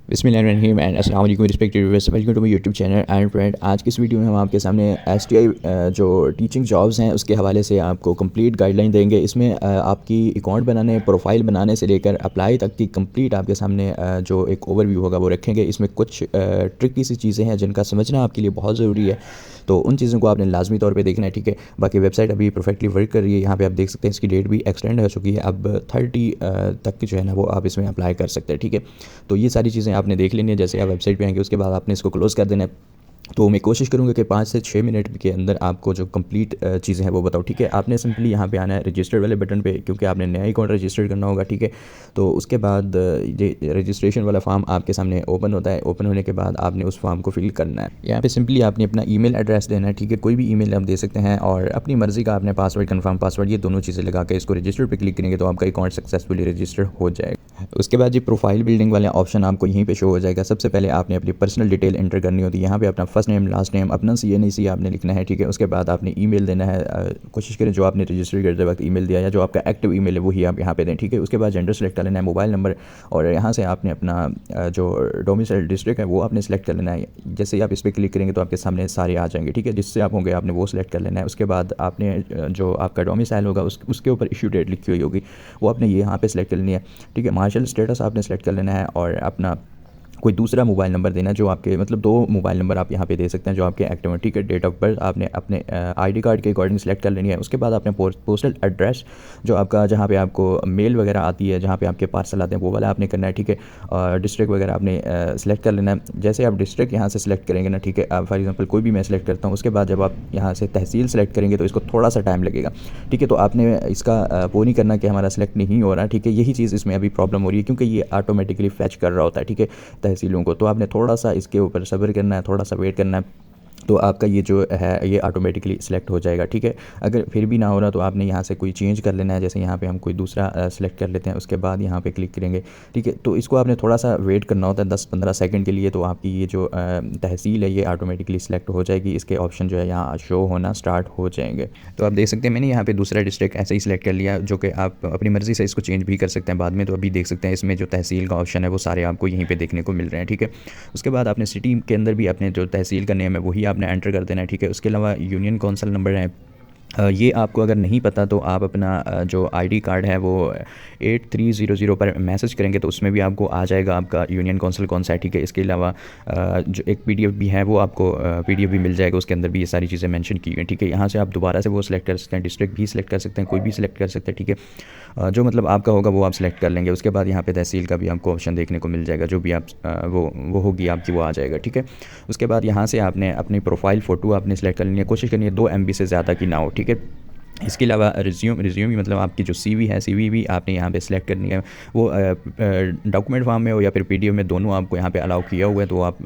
बिस्मिल्लाहिर्रहमानिर्रहीम एंड अस्सलाम वालेकुम respected viewers, welcome to my YouTube channel and friend. आज की इस वीडियो में हम आपके सामने एसटीआई जो टीचिंग जॉब्स हैं उसके हवाले से आपको कंप्लीट गाइडलाइन देंगे। इसमें आपकी अकाउंट बनाने, प्रोफाइल बनाने से लेकर अप्लाई तक की कंप्लीट आपके सामने जो एक ओवरव्यू होगा वो रखेंगे। इसमें कुछ ट्रिकी सी चीज़ें हैं जिनका समझना आपके लिए बहुत ज़रूरी है, तो उन चीज़ों को आपने लाजमी तौर पे देखना है, ठीक है। बाकी वेबसाइट अभी परफेक्टली वर्क कर रही है। यहाँ पे आप देख सकते हैं इसकी डेट भी एक्सटेंड हो चुकी है, अब 30 तक की जो है ना वो आप इसमें अप्लाई कर सकते हैं, ठीक है। तो ये सारी चीज़ें आपने देख लेनी है। जैसे आप वेबसाइट पे आएंगे उसके बाद आपने इसको क्लोज़ कर देना है। तो मैं कोशिश करूँगा कि 5 से 6 मिनट के अंदर आपको जो कंप्लीट चीज़ें हैं वो बताऊँ, ठीक है। आपने सिंपली यहाँ पे आना है रजिस्टर वाले बटन पे, क्योंकि आपने नया अकाउंट रजिस्टर करना होगा, ठीक है। तो उसके बाद ये रजिस्ट्रेशन वाला फॉर्म आपके सामने ओपन होता है। ओपन होने के बाद आपने उस फॉर्म को फिल करना है। यहाँ पे सिंपली आपने अपना ईमेल एड्रेस देना है, ठीक है। कोई भी ईमेल आप दे सकते हैं और अपनी मर्ज़ी का आपने पासवर्ड, कन्फर्म पासवर्ड, ये दोनों चीज़ें लगा के इसको रजिस्टर पर क्लिक करेंगे तो आपका अकाउंट सक्सेसफुली रजिस्टर हो जाएगा। उसके बाद ये प्रोफाइल बिल्डिंग वाला ऑप्शन आपको यहीं पे शो हो जाएगा। सबसे पहले आपने अपनी पर्सनल डिटेल एंटर करनी होती है। यहाँ पे अपना फर्स्ट नेम, लास्ट नेम, अपना CNEC आपने लिखना है, ठीक है। उसके बाद आपने ईमेल देना है। कोशिश करें जो आपने रजिस्टर करते वक्त ईमेल दिया या जो आपका एक्टिव ईमेल है वही आप यहाँ पे दें, ठीक है। उसके बाद जेंडर सेलेक्ट कर लेना है, मोबाइल नंबर, और यहाँ से आपने अपना जो डोमिसाइल डिस्ट्रिक्ट है वो आपने सेलेक्ट कर लेना है। जैसे ही आप इस पर क्लिक करेंगे तो आपके सामने सारे आ जाएंगे, ठीक है। जिससे आप होंगे आपने वो सेलेक्ट कर लेना है। उसके बाद आपने जो आपका डोमिसाइल होगा उसके ऊपर इशू डेट लिखी हुई होगी वो आपने ये यहाँ पे सेलेक्ट कर लेनी है, ठीक है। मार्शल स्टेटस आपने सेलेक्ट कर लेना है और अपना कोई दूसरा मोबाइल नंबर देना जो आपके, मतलब 2 मोबाइल नंबर आप यहाँ पे दे सकते हैं जो आपके एक्टिव हैं, ठीक है। डेट ऑफ बर्थ आपने अपने आईडी कार्ड के अकॉर्डिंग सेलेक्ट कर लेनी है। उसके बाद आपने पोस्टल एड्रेस जो आपका, जहाँ पे आपको मेल वगैरह आती है, जहाँ पे आपके पार्सल आते हैं, वो वाला आपने करना है, ठीक है। और डिस्ट्रिक्ट वगैरह आपने सेलेक्ट कर लेना है। जैसे आप डिस्ट्रिक्ट यहाँ से सेलेक्ट करेंगे ना, ठीक है, आप फॉर एग्जाम्पल कोई भी मैं सेलेक्ट करता हूँ, उसके बाद जब आप यहाँ से तहसील सेलेक्ट करेंगे तो इसको थोड़ा सा टाइम लगेगा, ठीक है। तो आपने इसका वो नहीं करना कि हमारा सेलेक्ट नहीं हो रहा, ठीक है। यही चीज़ इसमें अभी प्रॉब्लम हो रही है क्योंकि ये ऑटोमेटिकली फैच कर रहा होता है, ठीक है, तहसीलों को। तो आपने थोड़ा सा इसके ऊपर सब्र करना है, थोड़ा सा वेट करना है, तो आपका ये जो है ये ऑटोमेटिकली सिलेक्ट हो जाएगा, ठीक है। अगर फिर भी ना हो रहा तो आपने यहाँ से कोई चेंज कर लेना है। जैसे यहाँ पे हम कोई दूसरा सेलेक्ट कर लेते हैं, उसके बाद यहाँ पे क्लिक करेंगे, ठीक है। तो इसको आपने थोड़ा सा वेट करना होता है 10-15 सेकंड के लिए, तो आपकी ये जो तहसील है ये ऑटोमेटिकली सिलेक्ट हो जाएगी। इसके ऑप्शन जो है यहाँ शो होना स्टार्ट हो जाएंगे। तो आप देख सकते हैं मैंने यहाँ पे दूसरा डिस्ट्रिक्ट ऐसे ही सिलेक्ट कर लिया, जो कि आप अपनी मर्ज़ी से इसको चेंज भी कर सकते हैं बाद में। तो अभी देख सकते हैं इसमें जो तहसील का ऑप्शन है वो सारे आपको यहीं पर देखने को मिल रहे हैं, ठीक है। उसके बाद आपने सिटी के अंदर भी अपने जो तहसील का नेम है वही आपने एंटर कर देना है, ठीक है। उसके अलावा यूनियन कौंसल नंबर है, ये आपको अगर नहीं पता तो आप अपना जो आईडी कार्ड है वो 8300 पर मैसेज करेंगे तो उसमें भी आपको आ जाएगा आपका यूनियन कौंसिल कौन सा है, ठीक है। इसके अलावा जो एक PDF भी है वो आपको PDF भी मिल जाएगा, उसके अंदर भी ये सारी चीज़ें मेंशन की हुई हैं, ठीक है। यहाँ से आप दोबारा से वो सिलेक्ट कर सकते हैं, डिस्ट्रिक्ट भी सिलेक्ट कर सकते हैं, कोई भी सिलेक्ट कर सकते हैं, ठीक है। जो मतलब आपका होगा वो आप सिलेक्ट कर लेंगे। उसके बाद यहाँ पे तहसील का भी आपको ऑप्शन देखने को मिल जाएगा, जो भी आप वो होगी आपकी वो आ जाएगा, ठीक है। उसके बाद यहाँ से आपने अपनी प्रोफाइल फ़ोटो आपने सेलेक्ट कर लेनी है। कोशिश करनी है 2 MB से ज़्यादा की ना हो, ठीक है। इसके अलावा रिज्यूम भी, मतलब आपकी जो CV है, CV भी आपने यहाँ पे सिलेक्ट करनी है। वो डॉक्यूमेंट फॉर्म में हो या फिर PDF में, दोनों आपको यहाँ पे अलाउ किया हुआ है, तो आप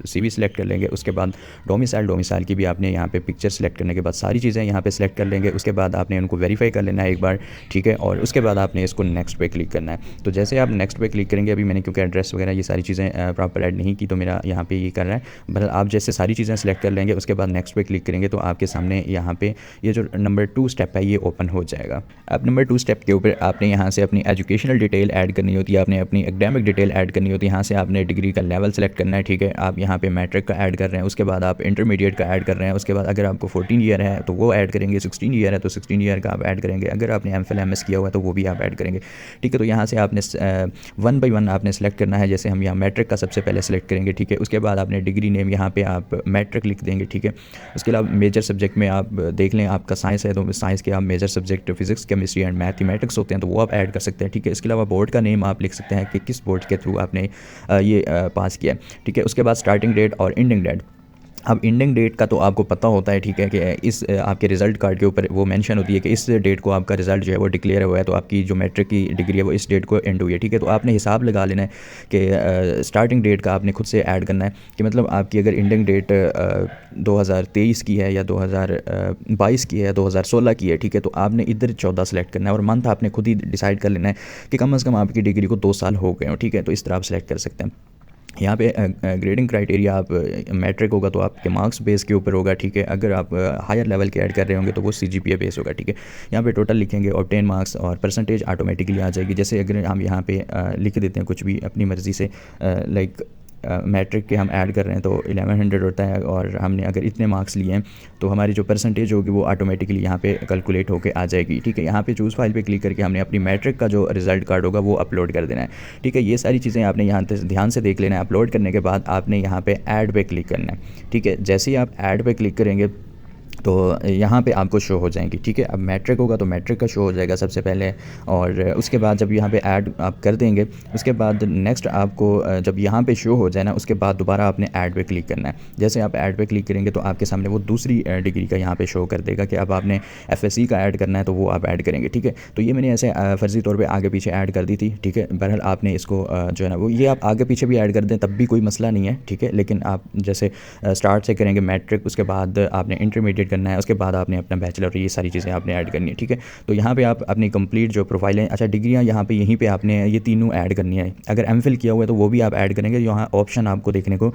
CV सिलेक्ट कर लेंगे। उसके बाद डोमिसाइल की भी आपने यहाँ पे पिक्चर सेलेक्ट करने के बाद सारी चीज़ें यहाँ पे सिलेक्ट कर लेंगे। उसके बाद आपने उनको वेरीफाई कर लेना है एक बार, ठीक है। और उसके बाद आपने इसको नेक्स्ट पे क्लिक करना है। तो जैसे आप नेक्स्ट पे क्लिक करेंगे, अभी मैंने क्योंकि एड्रेस वगैरह ये सारी चीज़ें प्रॉपर ऐड नहीं की तो मेरा यहाँ पे ये कर रहा है, बट आप जैसे सारी चीज़ें सेलेक्ट कर लेंगे उसके बाद नेक्स्ट पे क्लिक करेंगे तो आपके सामने यहाँ पे ये जो नंबर 2 स्टेप है ये ओपन हो जाएगा। अब नंबर 2 स्टेप के ऊपर आपने यहाँ से अपनी एजुकेशनल डिटेल ऐड करनी होती है, आपने अपनी एकेडमिक डिटेल ऐड करनी होती है। यहाँ से आपने डिग्री का लेवल सेलेक्ट करना है, ठीक है। आप यहाँ पे मैट्रिक का ऐड कर रहे हैं, उसके बाद आप इंटरमीडिएट का ऐड कर रहे हैं। उसके बाद अगर आपको 14 ईयर है तो वो ऐड करेंगे, 16 ईयर है तो 16 ईयर का आप ऐड करेंगे। अगर आपने MPhil MS किया हुआ है तो वो भी आप ऐड करेंगे, ठीक है। तो यहाँ से आपने 1 बाई 1 आपने सेलेक्ट करना है। जैसे हम यहाँ मैट्रिक का सबसे पहले सेलेक्ट करेंगे, ठीक है। उसके बाद आपने डिग्री नेम यहाँ पे आप मैट्रिक लिख देंगे, ठीक है। उसके अलावा मेजर सब्जेक्ट में आप देख लें, आपका साइंस है तो साइंस के आप major subject physics, chemistry and mathematics होते हैं तो वो आप ऐड कर सकते हैं, ठीक है। इसके अलावा बोर्ड का नेम आप लिख सकते हैं कि किस बोर्ड के थ्रू आपने ये पास किया है, ठीक है। उसके बाद स्टार्टिंग डेट और एंडिंग डेट। अब एंडिंग डेट का तो आपको पता होता है, ठीक है, कि इस आपके रिज़ल्ट कार्ड के ऊपर वो मेंशन होती है कि इस डेट को आपका रिज़ल्ट जो है वो डिक्लेयर हुआ है, तो आपकी जो मैट्रिक की डिग्री है वो इस डेट को एंड हुई है, ठीक है। तो आपने हिसाब लगा लेना है कि स्टार्टिंग डेट का आपने खुद से ऐड करना है कि मतलब आपकी अगर एंडिंग डेट 2023 की है या 2022 की है, 2016 की है, ठीक है। तो आपने इधर 14 सेलेक्ट करना है और मंथ आपने खुद ही डिसाइड कर लेना है कि कम से कम आपकी डिग्री को 2 साल हो गए हो, ठीक है। तो इस तरह आप सेलेक्ट कर सकते हैं। यहाँ पे ग्रेडिंग क्राइटेरिया आप मैट्रिक होगा तो आपके मार्क्स बेस के ऊपर होगा, ठीक है। अगर आप हायर लेवल के ऐड कर रहे होंगे तो वो सीजीपीए बेस होगा, ठीक है। यहाँ पे टोटल लिखेंगे और 10 मार्क्स और परसेंटेज ऑटोमेटिकली आ जाएगी। जैसे अगर हम यहाँ पे लिख देते हैं कुछ भी अपनी मर्ज़ी से, लाइक मैट्रिक के हम ऐड कर रहे हैं तो 1100 होता है, और हमने अगर इतने मार्क्स लिए हैं तो हमारी जो परसेंटेज होगी वो ऑटोमेटिकली यहाँ पे कैलकुलेट होकर आ जाएगी, ठीक है। यहाँ पे चूज़ फाइल पे क्लिक करके हमने अपनी मैट्रिक का जो रिजल्ट कार्ड होगा वो अपलोड कर देना है, ठीक है। ये सारी चीज़ें आपने यहाँ ध्यान से देख लेना है। अपलोड करने के बाद आपने यहाँ पे ऐड पे क्लिक करना है, ठीक है। जैसे ही आप ऐड पे क्लिक करेंगे तो यहाँ पे आपको शो हो जाएंगी, ठीक है। अब मैट्रिक होगा तो मैट्रिक का शो हो जाएगा सबसे पहले, और उसके बाद जब यहाँ पे ऐड आप कर देंगे उसके बाद नेक्स्ट आपको जब यहाँ पे शो हो जाए ना उसके बाद दोबारा आपने ऐड पे क्लिक करना है। जैसे आप ऐड पे क्लिक करेंगे तो आपके सामने वो दूसरी डिग्री का यहाँ पे शो कर देगा कि अब आपने FSC का ऐड करना है तो वो आप ऐड करेंगे, ठीक है। तो ये मैंने ऐसे फ़र्ज़ी तौर पर आगे पीछे ऐड कर दी थी, ठीक है। बहरहाल आपने इसको जो है ना वो ये आप आगे पीछे भी ऐड कर दें तब भी कोई मसला नहीं है, ठीक है। लेकिन आप जैसे स्टार्ट से करेंगे मैट्रिक, उसके बाद आपने इंटरमीडिएट करना है, उसके बाद आपने अपना बैचलर, ये सारी चीज़ें आपने ऐड करनी है, ठीक है। तो यहाँ पे आप अपनी कंप्लीट जो प्रोफाइल है, अच्छा डिग्रियाँ यहाँ पे यहीं पे आपने ये तीनों ऐड करनी है। अगर MPhil किया हुआ है तो वो भी आप ऐड करेंगे, यहाँ ऑप्शन आपको देखने को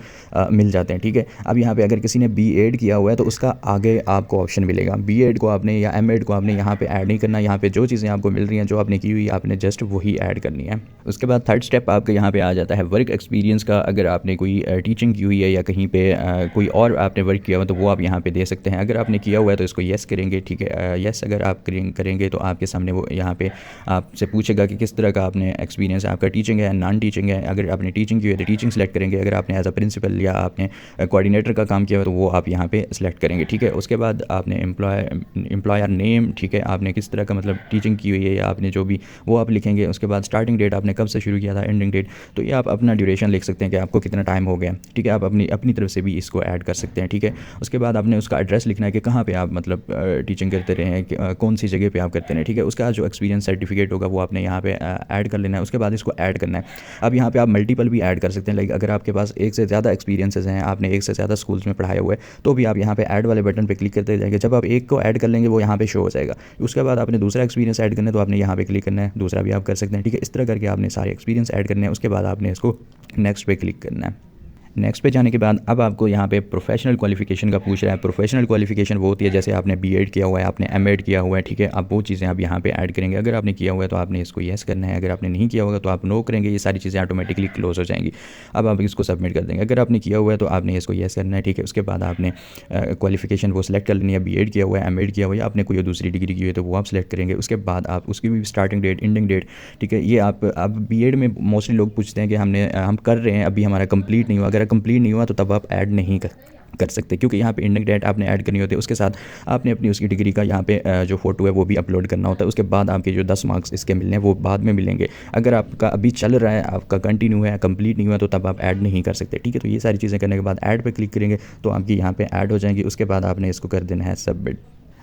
मिल जाते हैं, ठीक है। अब यहाँ पे अगर किसी ने B.Ed किया हुआ है तो उसका आगे आपको ऑप्शन मिलेगा। B.Ed को आपने या M.Ed को आपने यहाँ पे ऐड नहीं करना। यहाँ पे जो चीज़ें आपको मिल रही हैं जो आपने की हुई आपने जस्ट वही ऐड करनी है। उसके बाद थर्ड स्टेप आपका यहाँ पे आ जाता है वर्क एक्सपीरियंस का। अगर आपने कोई टीचिंग की हुई है या कहीं पे कोई और आपने वर्क किया हुआ तो वो आप यहाँ पे दे सकते हैं। अगर आपने किया हुआ है तो इसको येस करेंगे, ठीक है। येस अगर आप करेंगे तो आपके सामने वो यहाँ पे आपसे पूछेगा कि किस तरह का आपने एक्सपीरियंस है, आपका टीचिंग है नॉन टीचिंग है। अगर आपने टीचिंग की हुई है तो टीचिंग सेलेक्ट करेंगे, अगर आपने एज अ प्रिंसिपल या आपने कोऑर्डिनेटर का काम किया हुआ तो वो आप यहाँ पे सेलेक्ट करेंगे, ठीक है। उसके बाद आपने एम्प्लॉयर नेम, ठीक है, आपने किस तरह का मतलब टीचिंग की हुई है या आपने जो भी वो आप लिखेंगे। उसके बाद स्टार्टिंग डेट आपने कब से शुरू किया था, एंडिंग डेट, तो ये आप अपना ड्यूरेशन लिख सकते हैं कि आपको कितना टाइम हो गया, ठीक है। आप अपनी तरफ से भी इसको ऐड कर सकते हैं, ठीक है। उसके बाद आपने उसका एड्रेस लिखना है कि कहाँ पे आप मतलब टीचिंग करते रहे हैं, कि कौन सी जगह पे आप करते हैं, ठीक है। उसका जो एक्सपीरियंस सर्टिफिकेट होगा वो आपने यहाँ पे ऐड कर लेना है। उसके बाद इसको ऐड करना है। अब यहाँ पे आप मल्टीपल भी ऐड कर सकते हैं, लाइक अगर आपके पास एक से ज़्यादा एक्सपीरियंसेस हैं, आपने एक से ज़्यादा स्कूल्स में पढ़ाया हुआ है तो भी आप यहाँ पे ऐड वाले बटन पे क्लिक करते जाएंगे। जब आप एक को ऐड कर लेंगे वो यहाँ पे शो हो जाएगा। उसके बाद आपने दूसरा एक्सपीरियंस ऐड करना है तो आपने यहाँ पे क्लिक करना है, दूसरा भी आप कर सकते हैं, ठीक है। इस तरह करके आपने सारे एक्सपीरियंस ऐड करने हैं। उसके बाद आपने इसको नेक्स्ट पे क्लिक करना है। नेक्स्ट पे जाने के बाद अब आपको यहाँ पे प्रोफेशनल क्वालिफिकेशन का पूछ रहा है। प्रोफेशनल क्वालिफिकेशन वो होती है जैसे आपने B.Ed किया हुआ है, आपने M.Ed किया हुआ है, ठीक है। आप वो चीज़ें आप यहाँ पे ऐड करेंगे। अगर आपने किया हुआ है तो आपने इसको येस करना है, अगर आपने नहीं किया होगा तो आप नो करेंगे। ये सारी चीज़ें ऑटोमेटिकली क्लोज हो जाएंगी। अब आप इसको सबमिट कर देंगे। अगर आपने किया हुआ है तो आपने इसको येस करना है, ठीक है। उसके बाद आपने क्वालिफिकेशन वो सिलेक्ट कर लेनी है, B.Ed किया हुआ है, M.Ed किया हुआ है, आपने कोई दूसरी डिग्री की हुई है तो वो आप सिलेक्ट करेंगे। उसके बाद आप उसकी भी स्टार्टिंग डेट, एंडिंग डेट, ठीक है। ये आप अब B.Ed में मोस्टली लोग पूछते हैं कि हम कर रहे हैं, अभी हमारा कंप्लीट नहीं हुआ। अगर कंप्लीट नहीं हुआ तो तब आप ऐड नहीं कर सकते, क्योंकि यहाँ पे एंडिंग डेट आपने ऐड करनी होती है। उसके साथ आपने अपनी उसकी डिग्री का यहाँ पे जो फ़ोटो है वो भी अपलोड करना होता है। उसके बाद आपके जो 10 मार्क्स इसके मिलने हैं वो बाद में मिलेंगे। अगर आपका अभी चल रहा है, आपका कंटिन्यू है, कंप्लीट नहीं हुआ तो तब आप ऐड नहीं कर सकते, ठीक है। तो ये सारी चीज़ें करने के बाद ऐड पे क्लिक करेंगे तो आपकी यहाँ पे ऐड हो जाएंगी। उसके बाद आपने इसको कर देना है सबमिट।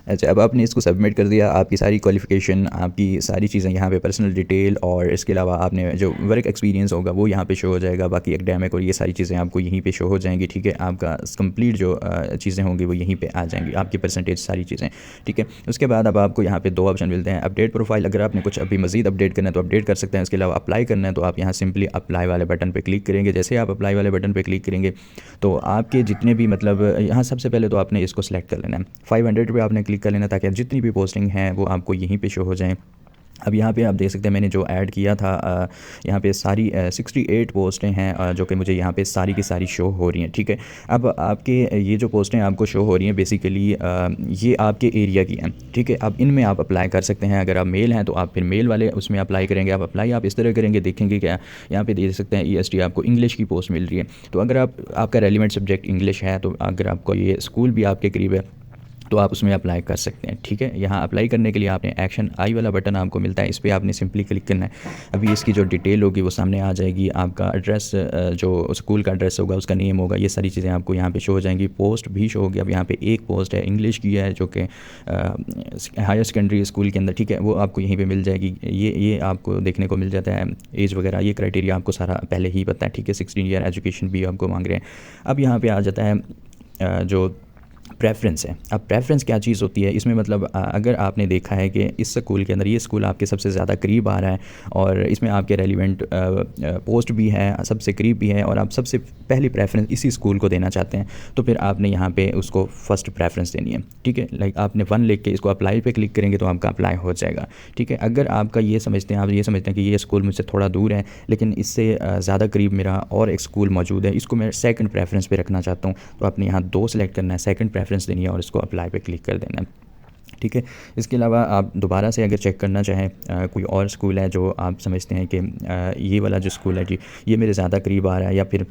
अच्छा, अब आपने इसको सबमिट कर दिया। आपकी सारी क्वालिफ़िकेशन, आपकी सारी चीज़ें यहाँ पे पर्सनल डिटेल और इसके अलावा आपने जो वर्क एक्सपीरियंस होगा वो यहाँ पे शो हो जाएगा। बाकी एकेडमिक और ये सारी चीज़ें आपको यहीं पे शो हो जाएंगी, ठीक है। आपका कंप्लीट जो चीज़ें होंगी वो यहीं पे आ जाएंगी, आपकी परसेंटेज सारी चीज़ें, ठीक है। उसके बाद अब आपको यहाँ पे 2 ऑप्शन मिलते हैं। अपडेट प्रोफाइल, अगर आपने कुछ अभी मज़ीद अपडेट करना है तो अपडेट कर सकते हैं। इसके अलावा अप्लाई करना है तो आप यहाँ सिंपली अप्लाई वाले बटन पर क्लिक करेंगे। जैसे आप अप्लाई वाले बटन पर क्लिक करेंगे तो आपके जितने भी मतलब यहाँ सबसे पहले तो आपने इसको सेलेक्ट कर लेना है। 500 पे आपने क्लिक कर लेना ताकि जितनी भी पोस्टिंग हैं वो आपको यहीं पे शो हो जाएं। अब यहाँ पे आप देख सकते हैं मैंने जो ऐड किया था यहाँ पे सारी 68 पोस्टें हैं जो कि मुझे यहाँ पे सारी की सारी शो हो रही हैं, ठीक है। अब आपके ये जो पोस्टें आपको शो हो रही हैं बेसिकली ये आपके एरिया की हैं, ठीक है। अब इनमें आप अप्लाई कर सकते हैं। अगर आप मेल हैं तो आप फिर मेल वाले उसमें अप्लाई करेंगे। आप अप्लाई आप इस तरह करेंगे, देखेंगे क्या यहाँ पे देख सकते हैं EST आपको इंग्लिश की पोस्ट मिल रही है। तो अगर आपका रेलिवेंट सब्जेक्ट इंग्लिश है तो अगर आपको ये स्कूल भी आपके करीब है तो आप उसमें अप्लाई कर सकते हैं, ठीक है। यहाँ अप्लाई करने के लिए आपने एक्शन आई वाला बटन आपको मिलता है, इस पर आपने सिंपली क्लिक करना है। अभी इसकी जो डिटेल होगी वो सामने आ जाएगी। आपका एड्रेस, जो स्कूल का एड्रेस होगा, उसका नेम होगा, ये सारी चीज़ें आपको यहाँ पे शो हो जाएंगी। पोस्ट भी शो होगी। अब यहाँ पे एक पोस्ट है इंग्लिश की है जो कि हायर सेकेंडरी स्कूल के अंदर, ठीक है, वो आपको यहीं पर मिल जाएगी। ये आपको देखने को मिल जाता है। एज वगैरह ये क्राइटेरिया आपको सारा पहले ही पता है, ठीक है। 16 ईयर एजुकेशन भी आपको मांग रहे हैं। अब यहाँ पर आ जाता है जो प्रेफ़रेंस है। अब प्रेफ़रेंस क्या चीज़ होती है इसमें, मतलब अगर आपने देखा है कि इस स्कूल के अंदर ये स्कूल आपके सबसे ज़्यादा करीब आ रहा है और इसमें आपके रेलिवेंट पोस्ट भी है, सबसे करीब भी है, और आप सबसे पहली प्रेफ़रेंस इसी स्कूल को देना चाहते हैं, तो फिर आपने यहाँ पे उसको फ़र्स्ट प्रेफ़रेंस देनी है। ठीक है, लाइक आपने 1 लिख के इसको अप्लाई पे क्लिक करेंगे तो आपका अप्लाई हो जाएगा। ठीक है, अगर आपका ये समझते हैं, आप ये समझते हैं कि ये स्कूल मुझसे थोड़ा दूर है लेकिन इससे ज़्यादा करीब मेरा और एक स्कूल मौजूद है, इसको मैं सेकंड प्रेफ़रेंस पे रखना चाहता हूँ, तो आपने यहाँ 2 सेलेक्ट करना है, सेकंड प्रेफ़रेंस देनी है और इसको अप्लाई पे क्लिक कर देना है। ठीक है, इसके अलावा आप दोबारा से अगर चेक करना चाहें कोई और स्कूल है जो आप समझते हैं कि ये वाला जो स्कूल है जी, ये मेरे ज़्यादा करीब आ रहा है, या फिर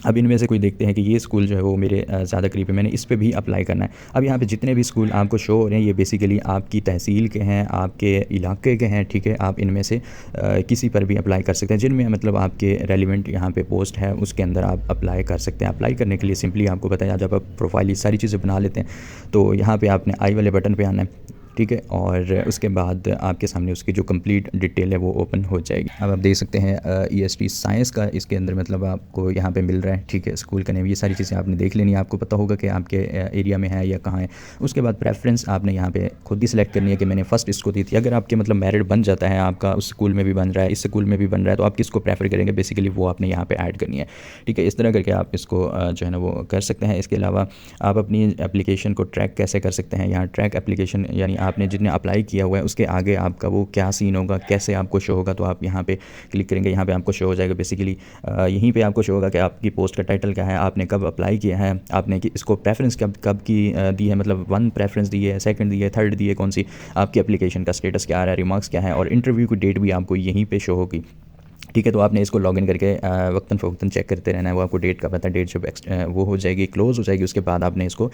अब इनमें से कोई देखते हैं कि ये स्कूल जो है वो मेरे ज़्यादा करीब है, मैंने इस पे भी अप्लाई करना है। अब यहाँ पे जितने भी स्कूल आपको शो हो रहे हैं ये बेसिकली आपकी तहसील के हैं, आपके इलाके के हैं। ठीक है, आप इनमें से किसी पर भी अप्लाई कर सकते हैं जिनमें मतलब आपके रेलिवेंट यहाँ पे पोस्ट है, उसके अंदर आप अप्लाई कर सकते हैं। अप्लाई करने के लिए सिंपली आपको बताया, जब आप प्रोफाइल ये सारी चीज़ें बना लेते हैं तो यहाँ पर आपने आई वाले बटन पर आना है। ठीक है, और उसके बाद आपके सामने उसकी जो कंप्लीट डिटेल है वो ओपन हो जाएगी। अब आप देख सकते हैं EST साइंस का इसके अंदर मतलब आपको यहाँ पे मिल रहा है। ठीक है, स्कूल का नेम, ये सारी चीज़ें आपने देख लेनी है, आपको पता होगा कि आपके एरिया में है या कहाँ है। उसके बाद प्रेफरेंस आपने यहाँ पे खुद ही सिलेक्ट करनी है कि मैंने फ़र्स्ट इसको दी थी। अगर आपके मतलब मेरिट बन जाता है, आपका उस स्कूल में भी बन रहा है, इस स्कूल में भी बन रहा है, तो आप किसको प्रेफर करेंगे, बेसिकली वो आपने यहाँ पर ऐड करनी है। ठीक है, इस तरह करके आप इसको जो है ना वो कर सकते हैं। इसके अलावा आप अपनी एप्लीकेशन को ट्रैक कैसे कर सकते हैं, यहाँ ट्रैक एप्लीकेशन यानी आपने जितने अप्लाई किया हुआ है उसके आगे आपका वो क्या सीन होगा, कैसे आपको शो होगा, तो आप यहाँ पे क्लिक करेंगे, यहाँ पे आपको शो हो जाएगा। बेसिकली यहीं पे आपको शो होगा कि आपकी पोस्ट का टाइटल क्या है, आपने कब अप्लाई किया है, आपने कि इसको प्रेफरेंस कब की दी है, मतलब 1 प्रेफरेंस दी है, सेकंड दी है, थर्ड दी है, कौन सी, आपकी एप्लीकेशन का स्टेटस क्या आ रहा है, रिमार्क्स क्या है, और इंटरव्यू की डेट भी आपको यहीं पर शो होगी। ठीक है, तो आपने इसको लॉगिन करके वक्तन फ़वक्तन चेक करते रहना है। वो आपको डेट का पता है, डेट जब वो हो जाएगी, क्लोज़ हो जाएगी, उसके बाद आपने इसको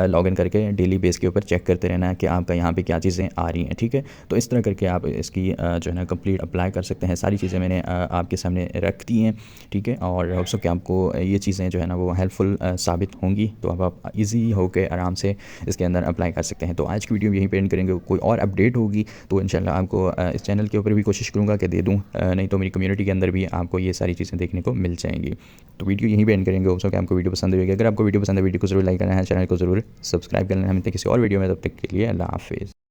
लॉगिन करके डेली बेस के ऊपर चेक करते रहना है कि आपका यहाँ पे क्या चीज़ें आ रही हैं। ठीक है, तो इस तरह करके आप इसकी जो है ना कंप्लीट अप्लाई कर सकते हैं। सारी चीज़ें मैंने आपके सामने रख दी हैं। ठीक है, और होप कि आपको ये चीज़ें जो है ना वो हेल्पफुल साबित होंगी, तो अब आप ईजी होकर आराम से इसके अंदर अप्लाई कर सकते हैं। तो आज की वीडियो यहीं पे एंड करेंगे। कोई और अपडेट होगी तो इंशाल्लाह आपको इस चैनल के ऊपर भी कोशिश करूँगा कि दे दूँ, नहीं तो मेरी कम्युनिटी के अंदर भी आपको ये सारी चीज़ें देखने को मिल जाएंगी। तो वीडियो यहीं पे एंड करेंगे। होप कि आपको वीडियो पसंद होगी। अगर आपको वीडियो पसंद है, वीडियो को जरूर लाइक करना है, चैनल को जरूर सब्सक्राइब करना है। हम मिलते हैं किसी और वीडियो में, तब तक के लिए अल्लाह हाफिज़।